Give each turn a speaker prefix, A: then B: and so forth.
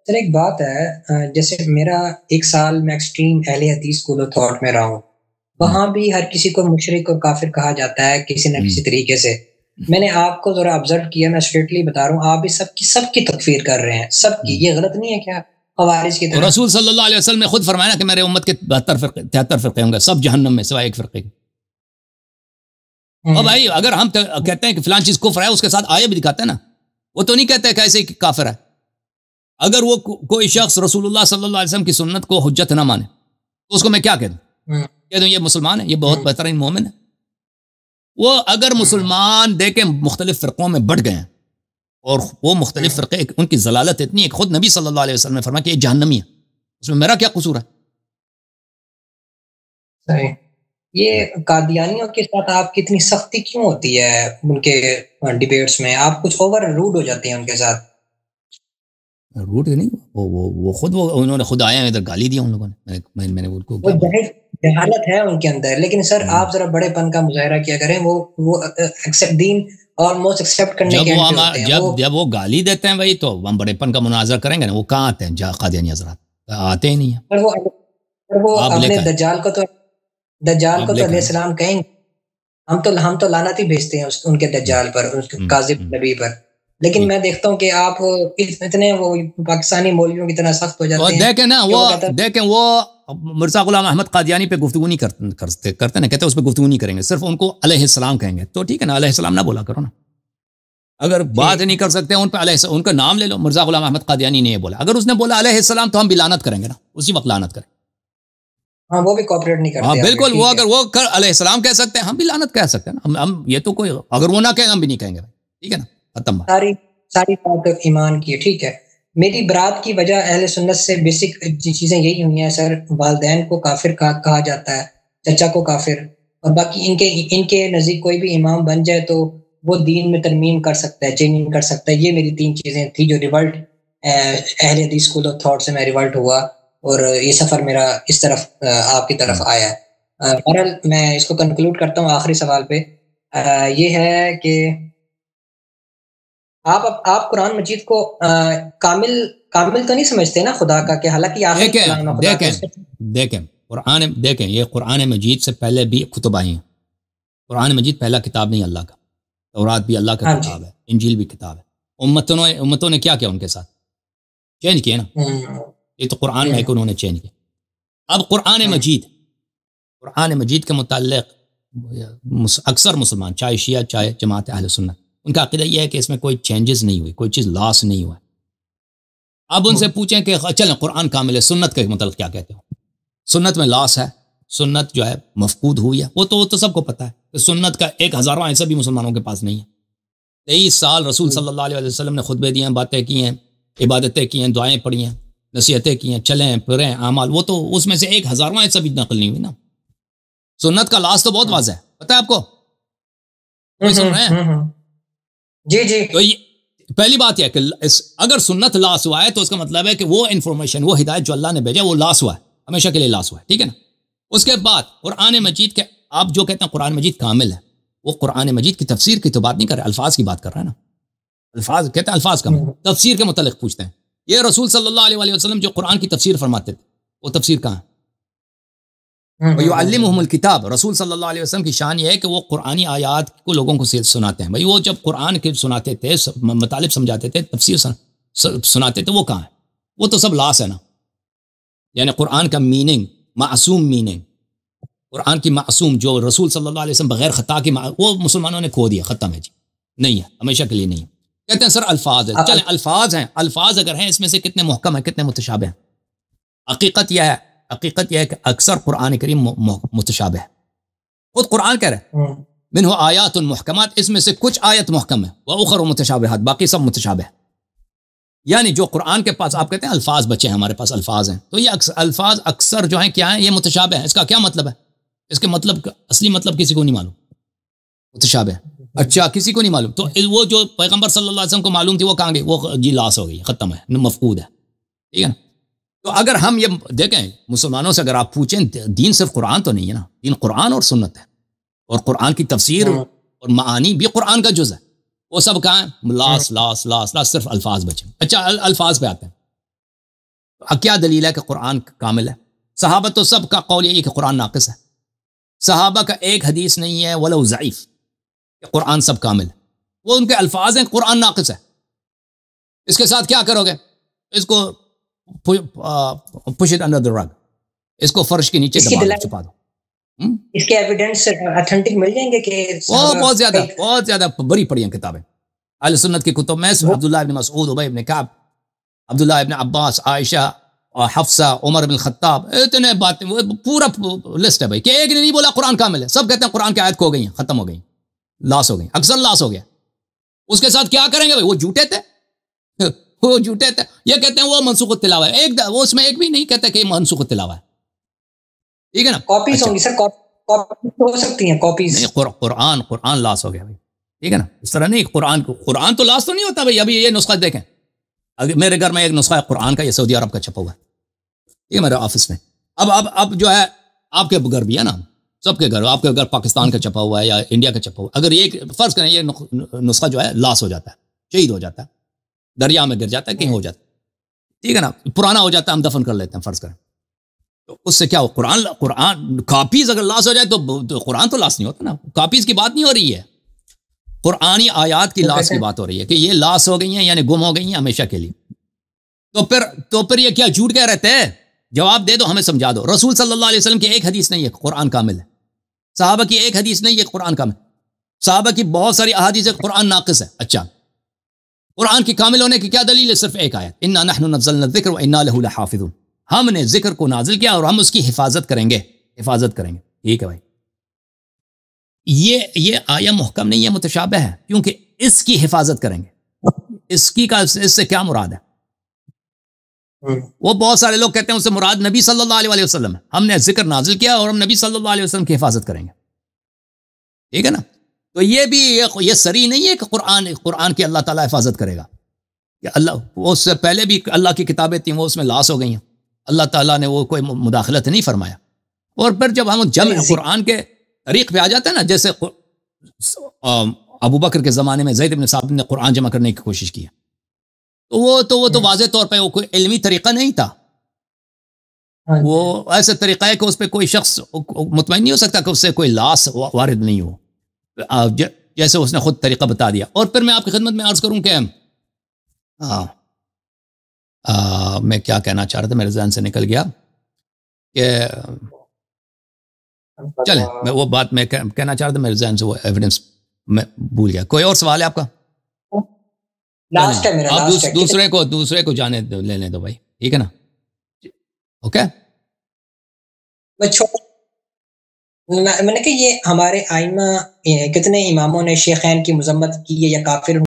A: سر ایک بات ہے، جیسے میرا ایک سال میں ایکسٹریم اہل حدیث اسکول آف تھاٹ میں رہا ہوں، وہاں بھی ہر کسی کو مشرک اور کافر کہا جاتا ہے کسی نہ کسی طریقے سے۔ میں نے آپ کو ذرا آبزرو کیا، میں اسٹریٹلی بتا رہا ہوں، آپ بھی سب کی تکفیر کر رہے ہیں، سب کی۔ یہ غلط نہیں ہے کیا خوارج کی طرح؟
B: رسول صلی اللہ علیہ وسلم نے خود فرمایا کہ میرے امت کے 72 فرقے 73 فرقے ہوں گے، سب جہنم میں سوائے ایک فرقے کے۔ اور بھائی اگر ہم کہتے ہیں کہ فلان چیز کفر ہے، اس کے ساتھ آیے بھی دکھاتے ہیں نا، وہ تو نہیں کہتے کہ ایسے کافر ہے۔ اگر وہ کوئی شخص رسول اللہ صلی اللہ علیہ وسلم کی سنت کو حجت نہ مانے تو اس کو میں کیا کہہ دوں یہ مسلمان ہے، یہ بہت بہترین مومن ہے۔ وہ اگر مسلمان دیکھیں مختلف فرقوں میں بٹ گئے ہیں، اور وہ مختلف فرقے ان کی ضلالت اتنی ہے، خود نبی صلی اللہ علیہ وسلم نے فرمایا کہ یہ جہنمی ہے، اس میں میرا کیا قصور ہے؟
A: صحیح۔ یہ قادیانیوں کے ساتھ آپ کی اتنی سختی کیوں ہوتی ہے ان کے ڈیبیٹس میں؟ آپ کچھ اوور روڈ ہو جاتے ہیں ان کے ساتھ۔
B: روٹ نہیں، وہ خود انہوں نے خود آئے ہیں ادھر، گالی دیا ان لوگوں نے، میں نے ان کو
A: جہالت ہے ان کے اندر۔ لیکن سر آپ ذرا بڑے پن کا مظاہرہ کیا کریں، وہ دین آلموسٹ ایکسیپٹ کرنے کے
B: جب وہ گالی دیتے ہیں بھائی، تو ہم بڑے پن کا مناظرہ کریں گے نا؟ وہ کہاں آتے ہیں قادیانی حضرات؟ آتے ہی نہیں ہیں۔
A: پر وہ اپنے دجال کو تو علیہ السلام کہیں گے، ہم تو لعنت ہی بھیجتے ہیں ان کے دجال پر، اس کے کاذب نبی پر۔ لیکن میں دیکھتا ہوں کہ آپ اتنے وہ پاکستانی مولویوں کی طرح سخت ہو جاتے ہیں۔
B: دیکھیں وہ مرزا غلام احمد قادیانی پہ گفتگو نہیں کرتے نا، کہتے اس پہ گفتگو نہیں کریں گے، صرف ان کو علیہ السلام کہیں گے۔ تو ٹھیک ہے نا، علیہ السلام نہ بولا کرو نا۔ اگر بات نہیں کر سکتے ان پہ ان کا نام لے لو۔ مرزا غلام احمد قادیانی نے یہ بولا، اگر اس نے بولا علیہ السلام تو ہم بھی لعنت کریں گے نا، اسی وقت لعنت کریں۔
A: ہاں وہ بھی کوآپریٹ نہیں کرتے۔
B: ہاں بالکل، وہ اگر وہ علیہ السلام کہہ سکتے ہیں، ہم بھی لعنت کہہ سکتے ہیں نا۔ ہم یہ تو کوئی اگر وہ نہ کہیں ہم بھی نہیں کہیں گے، ٹھیک ہے نا، ختم۔
A: ساری بات ایمان کی ہے، ٹھیک ہے۔ میری برات کی وجہ اہل سنت سے بیسک چیزیں یہی ہوئی ہیں سر۔ والدین کو کافر کہا جاتا ہے، چچا کو کافر، اور باقی ان کے نزدیک کوئی بھی امام بن جائے تو وہ دین میں ترمیم کر سکتا ہے، چینجنگ کر سکتا ہے۔ یہ میری 3 چیزیں تھی جو ریولٹ اہل حدیث اسکول آف تھاٹ سے میں ریولٹ ہوا، اور یہ سفر میرا اس طرف آپ کی طرف آیا ہے۔ بہرحال میں اس کو کنکلوڈ کرتا ہوں آخری سوال پہ، یہ ہے کہ آپ قرآن مجید کو کامل تو نہیں سمجھتے نا خدا کا، کہ حالانکہ
B: دیکھیں یہ قرآن مجید سے پہلے بھی کتب آئی ہیں۔ قرآن مجید پہلا کتاب نہیں اللہ کا، تورات بھی اللہ کا کتاب ہے، انجیل بھی کتاب ہے۔ امتوں نے کیا کیا ان کے ساتھ؟ چینج کیا نا۔ یہ تو قرآن میں کہ انہوں نے چینج کیا۔ اب قرآن مجید کے متعلق اکثر مسلمان، چاہے شیعہ چاہے جماعت اہل سنت، ان کا عقیدہ یہ ہے کہ اس میں کوئی چینجز نہیں ہوئی، کوئی چیز لاس نہیں ہوا۔ اب ان سے پوچھیں کہ چلیں قرآن کامل ہے، سنت کے متعلق کیا کہتے ہو؟ سنت میں لاس ہے، سنت جو ہے مفقود ہوئی ہے، وہ تو سب کو پتہ ہے کہ سنت کا 1000واں حصہ بھی مسلمانوں کے پاس نہیں ہے۔ 23 سال رسول صلی اللہ علیہ وسلم نے خطبے دیے ہیں، باتیں کی ہیں، عبادتیں کی ہیں، دعائیں پڑھی ہیں، نصیحتیں کی ہیں، چلیں پھریں اعمال، وہ تو اس میں سے 1000واں حصہ بھی نقل نہیں ہوئی نا۔ سنت کا لاس تو بہت واضح ہے، پتہ ہے آپ کو؟ کوئی سن رہے ہیں؟
A: جی۔
B: تو یہ پہلی بات یہ ہے کہ اگر سنت لاس ہوا ہے تو اس کا مطلب ہے کہ وہ انفارمیشن، وہ ہدایت جو اللہ نے بھیجا وہ لاس ہوا ہے، ہمیشہ کے لیے لاس ہوا ہے، ٹھیک ہے نا۔ اس کے بعد قرآن مجید کے آپ جو کہتے ہیں قرآن مجید کامل ہے، وہ قرآن مجید کی تفسیر کی تو بات نہیں کر رہے، الفاظ کی بات کر رہا ہے نا۔ الفاظ کہتے ہیں الفاظ کامل، تفسیر کے متعلق پوچھتے ہیں۔ یہ رسول صلی اللہ علیہ وسلم جو قرآن کی تفسیر فرماتے تھے، وہ تفسیر کہاں ہے؟ وَيُعَلِّمُهُمُ الْكِتَابَ، رسول صلی اللہ علیہ وسلم کی شان یہ ہے کہ وہ قرآنی آیات کو لوگوں کو سناتے ہیں۔ بھئی وہ جب قرآن کے سناتے تھے، مطالب سمجھاتے تھے، تفسیر سناتے تھے، وہ کہاں ہے؟ وہ تو سب لاس ہے نا۔ یعنی قرآن کا میننگ، معصوم میننگ، قرآن کی معصوم جو رسول صلی اللہ علیہ وسلم بغیر خطا کی، وہ مسلمانوں نے کھو دیا، ختم ہے جی، نہیں ہے، ہمیشہ کے لیے نہیں ہے۔ کہتے ہیں سر الفاظ ہے، چلیں الفاظ ہیں، الفاظ اگر ہیں اس میں سے کتنے محکم ہیں، کتنے متشابہ ہیں؟ حقیقت یہ ہے کہ اکثر قرآن کریم متشابہ ہے۔ خود قرآن کہہ رہے ہیں منہ آیات محکمات، اس میں سے کچھ آیت محکم ہے، وَأُخَرُ متشابہات، باقی سب متشابہ ہے۔ یعنی جو قرآن کے پاس آپ کہتے ہیں الفاظ بچے ہیں، ہمارے پاس الفاظ ہیں، تو یہ الفاظ اکثر جو ہیں کیا ہیں؟ یہ متشابہ ہیں۔ اس کا کیا مطلب ہے؟ اس کے مطلب اصلی مطلب کسی کو نہیں معلوم، متشابہ ہے۔ اچھا کسی کو نہیں معلوم، تو وہ جو پیغمبر صلی اللہ علیہ وسلم کو معلوم تھی وہ کہاں گئی؟ وہ جی لاس ہو گئی، ختم ہے، مفقود ہے، ٹھیک ہے نا۔ تو اگر ہم یہ دیکھیں مسلمانوں سے، اگر آپ پوچھیں دین صرف قرآن تو نہیں ہے نا، دین قرآن اور سنت ہے، اور قرآن کی تفسیر اور معانی بھی قرآن کا جز ہے۔ وہ سب کہاں ہیں؟ لاس لاس لاس لاس، صرف الفاظ بچے۔ اچھا الفاظ پہ آتے ہیں۔ کیا دلیل ہے کہ قرآن کامل ہے؟ صحابہ تو سب کا قول یہی کہ قرآن ناقص ہے. صحابہ کا ایک حدیث نہیں ہے ولو ضعیف کہ قرآن سب کامل ہے. وہ ان کے الفاظ ہیں قرآن ناقص ہے. اس کے ساتھ کیا کرو گے؟ اس کو push it under the rug, اس کو فرش کے نیچے دبا دو, چھپا دو.
A: اس کے ایویڈنس اتھینٹک مل جائیں گے کہ
B: بہت زیادہ بڑی پڑی ہیں کتابیں اہل سنت کی کتب میں. عبداللہ ابن مسعود, ابی ابن کعب, عبداللہ ابن عباس, عائشہ, حفصہ, عمر بن الخطاب, اتنے باتیں, پورا لسٹ ہے بھائی کہ ایک نے نہیں بولا قرآن کامل ہے. سب کہتے ہیں قرآن کی آیت کھو گئی ہیں, ختم ہو گئی, لاس ہو گئی, اکثر لاس ہو گیا. اس کے ساتھ کیا کریں گے بھائی؟ وہ جھوٹے تھے, وہ جھوٹے تھے. یہ کہتے ہیں وہ منسوخ التلاوہ ہے, وہ اس میں ایک بھی نہیں کہتے کہ منسوخ التلاوہ ہے. ٹھیک ہے نا؟
A: کاپیز ہوں گی سر, کاپیز ہو سکتی ہیں, کاپیز.
B: قرآن لاس ہو گیا بھائی. ٹھیک ہے نا؟ اس طرح نہیں, قرآن تو لاس تو نہیں ہوتا بھائی. ابھی یہ نسخہ دیکھیں, میرے گھر میں ایک نسخہ ہے قرآن کا, یہ سعودی عرب کا چھپا ہوا ہے, یہ میرے آفس میں. اب جو ہے آپ کے گھر بھی ہے نا, سب کے گھر, آپ کے گھر پاکستان کا چھپا ہوا ہے یا انڈیا کا چھپا ہوا ہے, اگر یہ فرض کریں یہ نسخہ جو ہے لاس ہو جاتا ہے, شہید ہو جاتا ہے, دریا میں گر جاتا ہے, کہیں ہو جاتا ہے, ٹھیک ہے نا, پرانا ہو جاتا ہے, ہم دفن کر لیتے ہیں فرض کریں, تو اس سے کیا ہو؟ قرآن کاپیز اگر لاس ہو جائے تو قرآن تو لاس نہیں ہوتا نا. کاپیز کی بات نہیں ہو رہی ہے, قرآنی آیات کی لاس کی بات ہو رہی ہے کہ یہ لاس ہو گئی ہیں یعنی گم ہو گئی ہیں ہمیشہ کے لیے. تو پھر یہ کیا جھوٹ کہہ رہتے ہیں؟ جواب دے دو, ہمیں سمجھا دو. رسول صلی اللہ علیہ وسلم کی ایک حدیث نہیں ہے قرآن کامل ہے. صحابہ کی ایک حدیث نہیں ہے قرآن کامل. صحابہ کی بہت ساری احادیث ہے قرآن ناقص ہے. اچھا, قرآن کی کامل ہونے کی کیا دلیل ہے؟ صرف ایک آیت, انا نحن نزلنا الذکر وانا له لحافظون. ہم نے ذکر کو نازل کیا اور ہم اس کی حفاظت کریں گے. ٹھیک ہے بھائی. یہ آیہ محکم نہیں ہے, متشابہ ہے, کیونکہ اس کی حفاظت کریں گے. اس سے کیا مراد ہے؟ وہ بہت سارے لوگ کہتے ہیں اس سے مراد نبی صلی اللہ علیہ وسلم ہے. ہم نے ذکر نازل کیا اور ہم نبی صلی اللہ علیہ وسلم کی حفاظت کریں گے. ٹھیک ہے نا؟ تو یہ بھی یہ صریح نہیں ہے کہ قرآن کی اللہ تعالیٰ حفاظت کرے گا. کہ اللہ اس سے پہلے بھی اللہ کی کتابیں تھیں, وہ اس میں لاس ہو گئی ہیں, اللہ تعالیٰ نے وہ کوئی مداخلت نہیں فرمایا. اور پھر جب ہم جمع قرآن کے طریق پہ آ جاتے ہیں نا, جیسے ابو بکر کے زمانے میں زید بن ثابت نے قرآن جمع کرنے کی کوشش کی, تو وہ تو واضح طور پہ وہ کوئی علمی طریقہ نہیں تھا. وہ ایسا طریقہ ہے کہ اس پہ کوئی شخص مطمئن نہیں ہو سکتا کہ اس سے کوئی لاس وارد نہیں ہو, جیسے اس نے خود طریقہ بتا دیا. اور پھر میں آپ کی خدمت میں عرض کروں کہ میں کیا کہنا چاہ رہا تھا, میرے ذہن سے نکل گیا کہ چلیں, میں وہ بات میں کہنا چاہ رہا تھا, میرے ذہن سے وہ ایویڈنس میں بھول گیا. کوئی اور سوال ہے آپ کا؟ آپ دوسرے کو جانے لینے دو بھائی. ٹھیک ہے نا؟ اوکے.
A: میں نے کہ یہ ہمارے آئمہ کتنے اماموں نے شیخین کی مذمت کی ہے یا کافر